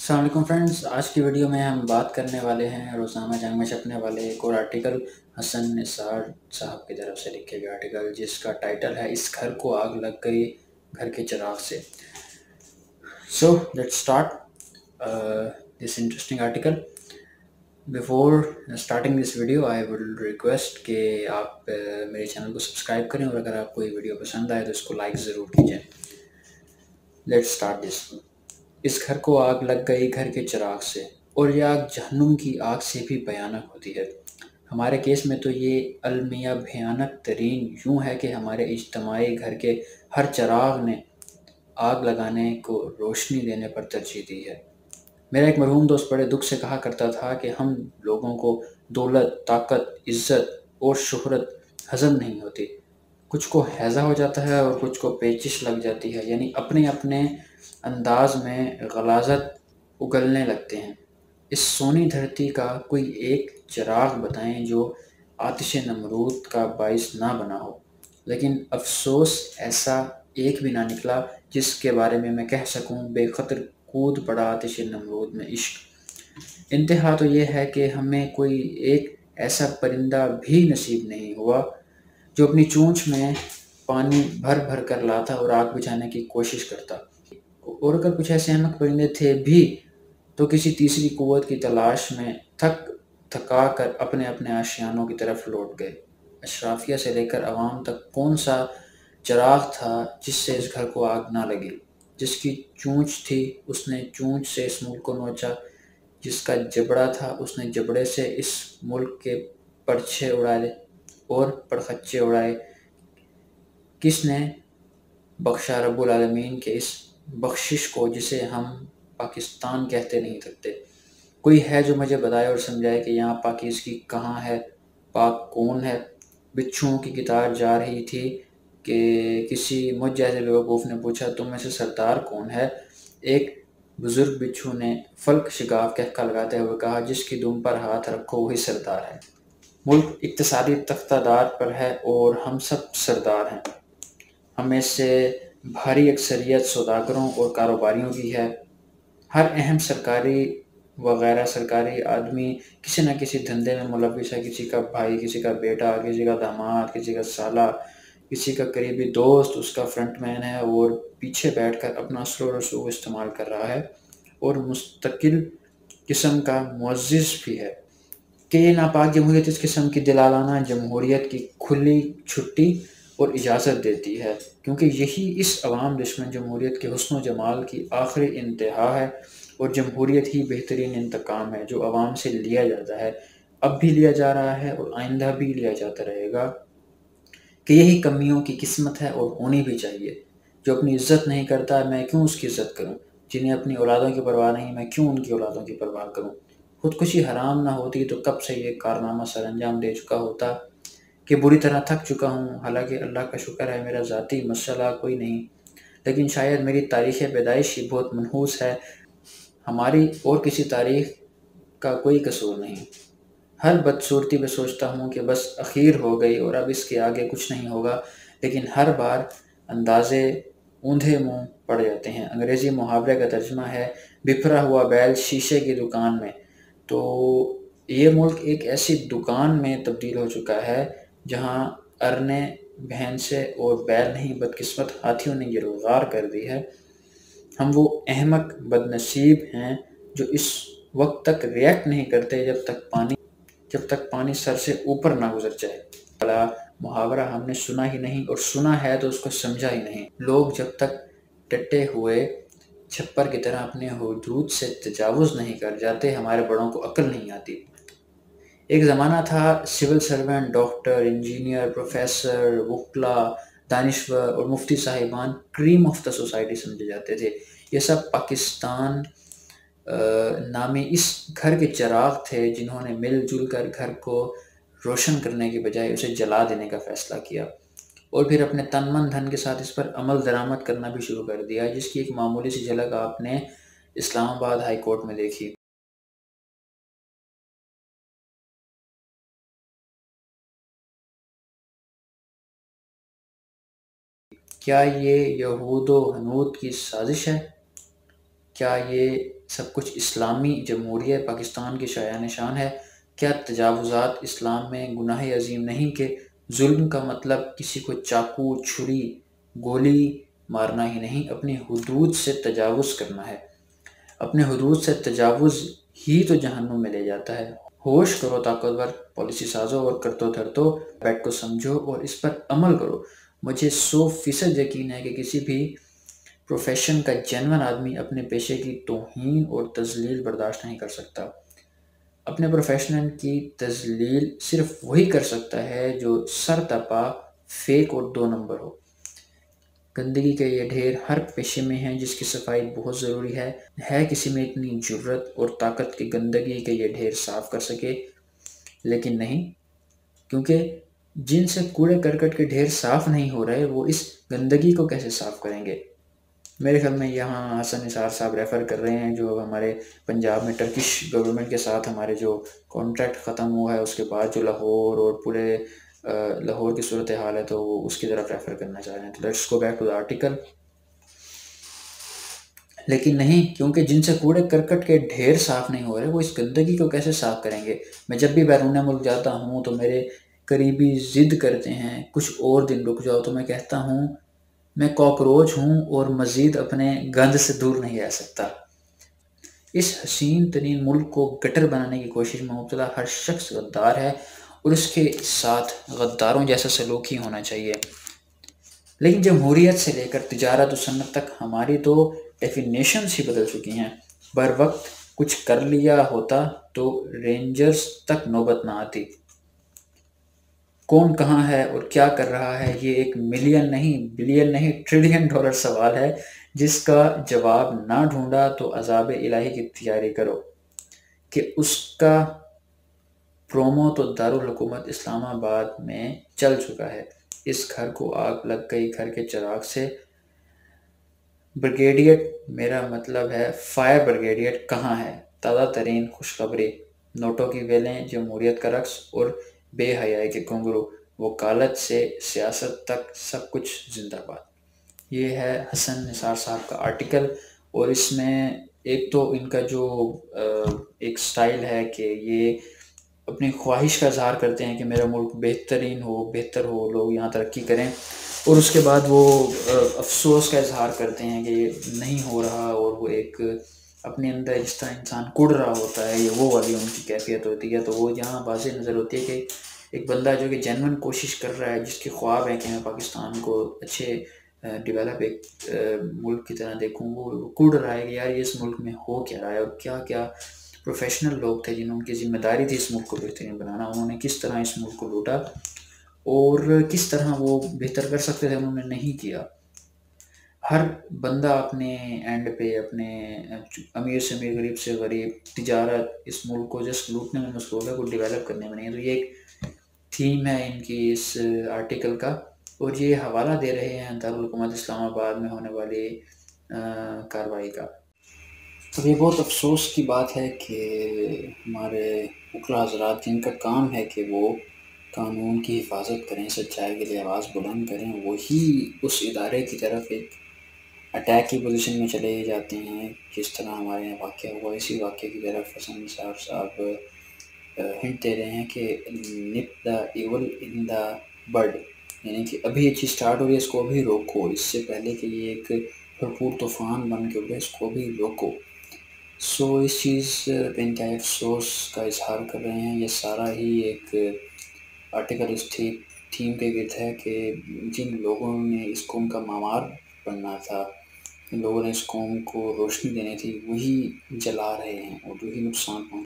السلام علیکم فرینڈز، آج کی ویڈیو میں ہم بات کرنے والے ہیں روزنامہ جنگ میں چھپنے والے ایک اور آرٹیکل، حسن نثار صاحب کی طرف سے لکھے گئے آرٹیکل جس کا ٹائٹل ہے اس گھر کو آگ لگ گئی گھر کے چراغ سے۔ So let's start this interesting article. Before starting this video I would request کہ آپ میرے چینل کو سبسکرائب کریں، اور اگر آپ کو یہ ویڈیو پسند آئے تو اس کو لائک ضرور کیجئے۔ Let's start this. اس گھر کو آگ لگ گئی گھر کے چراغ سے، اور یہ آگ جہنم کی آگ سے بھی بھیانک ہوتی ہے۔ ہمارے کیس میں تو یہ المیہ بھیانک ترین یوں ہے کہ ہمارے اجتماعی گھر کے ہر چراغ نے آگ لگانے کو روشنی دینے پر ترجیح دی ہے۔ میرا ایک مرحوم دوست بڑے دکھ سے کہا کرتا تھا کہ ہم لوگوں کو دولت، طاقت، عزت اور شہرت ہضم نہیں ہوتی، کچھ کو ہیضہ ہو جاتا ہے اور کچھ کو پیچش لگ جاتی ہے، یعنی اپنے اپنے انداز میں غلاظت اگلنے لگتے ہیں۔ اس سونی دھرتی کا کوئی ایک چراغ بتائیں جو آتش نمرود کا باعث نہ بنا ہو، لیکن افسوس ایسا ایک بھی نہ نکلا جس کے بارے میں کہہ سکوں بے خطر کود پڑا آتش نمرود میں عشق۔ انتہا تو یہ ہے کہ ہمیں کوئی ایک ایسا پرندہ بھی نصیب نہیں ہوا جو اپنی چونچ میں پانی بھر بھر کر لاتا اور آگ بجھانے کی کوشش کرتا، اور اگر کچھ ایسے احمق پرندے تھے بھی تو کسی تیسری قوت کی تلاش میں تھک تھکا کر اپنے اپنے آشیانوں کی طرف لوٹ گئے۔ اشرافیہ سے لے کر عوام تک کون سا چراغ تھا جس سے اس گھر کو آگ نہ لگی؟ جس کی چونچ تھی اس نے چونچ سے اس ملک کو نوچا، جس کا جبڑا تھا اس نے جبڑے سے اس ملک کے پرچھے اڑائے اور پرخچے اڑائے۔ کس نے بخشا رب العالمین کے اس بخشش کو جسے ہم پاکستان کہتے نہیں تھکتے؟ کوئی ہے جو مجھے بتائے اور سمجھائے کہ یہاں پاکیزگی کہاں ہے، پاک کون ہے؟ بچھوؤں کی قطار جا رہی تھی کہ کسی مجھ جیسے بیوقوف نے پوچھا تم میں سے سردار کون ہے؟ ایک بزرگ بچھو نے فلک شگاف کہکا لگاتے ہوئے کہا جس کی دم پر ہاتھ رکھو وہی سردار ہے۔ ملک اقتصادی تختہ دار پر ہے اور ہم سب سردار ہیں۔ ہم میں سے بھاری اکثریت سوداگروں اور کاروباریوں کی ہے۔ ہر اہم سرکاری و غیر سرکاری آدمی کسی نہ کسی دھندے میں ملوث ہے، کسی کا بھائی، کسی کا بیٹا، کسی کا داماد، کسی کا سالہ، کسی کا قریبی دوست اس کا فرنٹ مین ہے اور پیچھے بیٹھ کر اپنا اثر و رسوخ استعمال کر رہا ہے، اور مستقل قسم کا معزز بھی ہے کہ یہ ناپاک جمہوریت اس قسم کی دلالانہ جمہوریت کی کھلی چھٹی اور اجازت دیتی ہے، کیونکہ یہی اس عوام دشمن جمہوریت کے حسن و جمال کی آخری انتہا ہے، اور جمہوریت ہی بہترین انتقام ہے جو عوام سے لیا جاتا ہے، اب بھی لیا جا رہا ہے اور آئندہ بھی لیا جاتا رہے گا، کہ یہی کمیوں کی قسمت ہے اور ہونی بھی چاہیے۔ جو اپنی عزت نہیں کرتا میں کیوں اس کی عزت کروں؟ جنہیں اپنی اولادوں کی پرواہ نہیں میں کیوں ان کی اولادوں کی پرواہ کروں؟ خودکشی حرام نہ ہوتی تو کب سے یہ کارنامہ سر انجام دے چکا ہوتا کہ بری طرح تھک چکا ہوں۔ حالانکہ اللہ کا شکر ہے میرا ذاتی مسئلہ کوئی نہیں، لیکن شاید میری تاریخ پیدائش ہی بہت منحوس ہے، ہماری اور کسی تاریخ کا کوئی قصور نہیں۔ ہر بدصورتی میں سوچتا ہوں کہ بس اخیر ہو گئی اور اب اس کے آگے کچھ نہیں ہوگا، لیکن ہر بار اندازے اوندھے منہ پڑ جاتے ہیں۔ انگریزی محاورے کا ترجمہ ہے بپھرا ہوا بیل شیشے کی دکان میں۔ تو یہ ملک ایک ایسی دکان میں تبدیل ہو چکا ہے جہاں ارنے، بھینسیں اور بیل نہیں بدقسمت ہاتھیوں نے گروگار کر دی ہے۔ ہم وہ احمق بدنصیب ہیں جو اس وقت تک ریئیکٹ نہیں کرتے جب تک پانی سر سے اوپر نہ گزر جائے۔ بلا محاورہ ہم نے سنا ہی نہیں، اور سنا ہے تو اس کو سمجھا ہی نہیں۔ لوگ جب تک ٹٹے ہوئے چھپر کی طرح اپنے حدود سے تجاوز نہیں کر جاتے ہمارے بڑوں کو عقل نہیں آتی۔ ایک زمانہ تھا civil servant, doctor, engineer, professor, وکلا، دانشور اور مفتی صاحبان کریم آف دا سوسائٹی سمجھے جاتے تھے۔ یہ سب پاکستان نامی اس گھر کے چراغ تھے جنہوں نے مل جل کر گھر کو روشن کرنے کی بجائے اسے جلا دینے کا فیصلہ کیا، اور پھر اپنے تن من دھن کے ساتھ اس پر عمل درآمد کرنا بھی شروع کر دیا، جس کی ایک معمولی سی جھلک آپ نے اسلام آباد ہائی کورٹ میں دیکھی۔ کیا یہ یہود و ہنود کی سازش ہے؟ کیا یہ سب کچھ اسلامی جمہوریہ پاکستان کی شایان شان ہے؟ کیا تجاوزات اسلام میں گناہ عظیم نہیں کہ ظلم کا مطلب کسی کو چاقو، چھری، گولی مارنا ہی نہیں، اپنی حدود سے تجاوز کرنا ہے؟ اپنے حدود سے تجاوز ہی تو جہنم میں لے جاتا ہے۔ ہوش کرو طاقتور پالیسی سازو، اور کرتو دھرتو بیٹ کو سمجھو اور اس پر عمل کرو۔ مجھے 100% یقین ہے کہ کسی بھی پروفیشن کا جینون آدمی اپنے پیشے کی توہین اور تذلیل برداشت نہیں کر سکتا۔ اپنے پروفیشن کی تذلیل صرف وہی کر سکتا ہے جو سر تپا، فیک اور 2 نمبر ہو۔ گندگی کے یہ ڈھیر ہر پیشے میں ہیں جس کی صفائی بہت ضروری ہے۔ ہے کسی میں اتنی جرت اور طاقت کی گندگی کے یہ ڈھیر صاف کر سکے؟ لیکن نہیں، کیونکہ جن سے کوڑے کرکٹ کے ڈھیر صاف نہیں ہو رہے وہ اس گندگی کو کیسے صاف کریں گے؟ میرے خیال میں یہاں حسن نثار صاحب ریفر کر رہے ہیں جو ہمارے پنجاب میں ٹرکش گورنمنٹ کے ساتھ ہمارے جو کانٹریکٹ ختم ہوا ہے اس کے بعد جو لاہور اور پورے لاہور کی صورتحال ہے تو وہ اس کی طرف ریفر کرنا چاہ رہے ہیں۔ تو let's go back to the article. لیکن نہیں، کیونکہ جن سے کوڑے کرکٹ کے ڈھیر صاف نہیں ہو رہے وہ اس گندگی کو کیسے صاف کریں گے؟ میں جب بھی بیرون ملک جاتا ہوں تو میرے قریبی ضد کرتے ہیں کچھ اور دن رک جاؤ، تو میں کہتا ہوں میں کاکروچ ہوں اور مزید اپنے گند سے دور نہیں رہ سکتا۔ اس حسین ترین ملک کو گٹر بنانے کی کوشش میں مبتلا ہر شخص غدار ہے اور اس کے ساتھ غداروں جیسا سلوک ہی ہونا چاہیے۔ لیکن جمہوریت سے لے کر تجارت و صنعت تک ہماری تو ڈیفینیشنز ہی بدل چکی ہیں۔ بر وقت کچھ کر لیا ہوتا تو رینجرز تک نوبت نہ آتی۔ کون کہاں ہے اور کیا کر رہا ہے، یہ ایک ملین نہیں، بلین نہیں، ٹریلین ڈالر سوال ہے جس کا جواب نہ ڈھونڈا تو عذاب الہی کی تیاری کرو کہ اس کا پرومو تو دارالحکومت اسلام آباد میں چل چکا ہے۔ اس گھر کو آگ لگ گئی، گھر کے چراغ سے۔ بریگیڈیٹ، میرا مطلب ہے فائر بریگیڈیٹ کہاں ہے؟ تازہ ترین خوشخبری، نوٹوں کی ویلیں، جمہوریت کا رقص اور بے حیائی کے گھنگرو، وکالت سے سیاست تک سب کچھ زندہ باد۔ یہ ہے حسن نثار صاحب کا آرٹیکل، اور اس میں ایک تو ان کا جو ایک سٹائل ہے کہ یہ اپنی خواہش کا اظہار کرتے ہیں کہ میرا ملک بہترین ہو، بہتر ہو، لوگ یہاں ترقی کریں، اور اس کے بعد وہ افسوس کا اظہار کرتے ہیں کہ یہ نہیں ہو رہا، اور وہ ایک اپنے اندر جس طرح انسان کڑ رہا ہوتا ہے، یہ وہ والی ان کی کیفیت ہوتی ہے۔ تو وہ جہاں واضح نظر ہوتی ہے کہ ایک بندہ جو کہ جینون کوشش کر رہا ہے، جس کے خواب ہیں کہ میں پاکستان کو اچھے ڈیولپ ایک ملک کی طرح دیکھوں، وہ کڑ رہا ہے کہ یار یہ اس ملک میں ہو کیا رہا ہے، اور کیا کیا پروفیشنل لوگ تھے جنہوں کی ذمہ داری تھی اس ملک کو بہترین بنانا، انہوں نے کس طرح اس ملک کو لوٹا اور کس طرح وہ بہتر کر سکتے تھے، انہوں نے نہیں کیا۔ ہر بندہ اپنے اینڈ پہ اپنے امیر سے امیر، غریب سے غریب، تجارت اس ملک کو جسٹ لوٹنے میں مصروف ہے، کوئی ڈیولپ کرنے میں نہیں ہے۔ تو یہ ایک تھیم ہے ان کی اس آرٹیکل کا، اور یہ حوالہ دے رہے ہیں دارالحکومت اسلام آباد میں ہونے والی کارروائی کا۔ اب یہ بہت افسوس کی بات ہے کہ ہمارے وکلاء حضرات جن کا کام ہے کہ وہ قانون کی حفاظت کریں، سچائی کے لیے آواز بلند کریں، وہی اس ادارے کی طرف ایک اٹیک کی پوزیشن میں چلے جاتے ہیں۔ جس طرح ہمارے یہاں واقعہ ہوا، اسی واقعے کی طرف حسن نثار صاحب ہنٹ دے رہے ہیں کہ نپ دا ایول ان دا برڈ، یعنی کہ ابھی یہ چیز سٹارٹ ہو رہی ہے، اس کو ابھی روکو، اس سے پہلے کہ یہ ایک بھرپور طوفان بن کے اٹھے، اس کو بھی روکو۔ سو اس چیز پہ انتہائی افسوس کا اظہار کر رہے ہیں۔ یہ سارا ہی ایک آرٹیکل اس تھیم کے گرد ہے کہ جن لوگوں نے اس قوم کا معمار بننا تھا، جن لوگوں نے اس قوم کو روشنی دینی تھی، وہی جلا رہے ہیں اور وہی نقصان پہنچا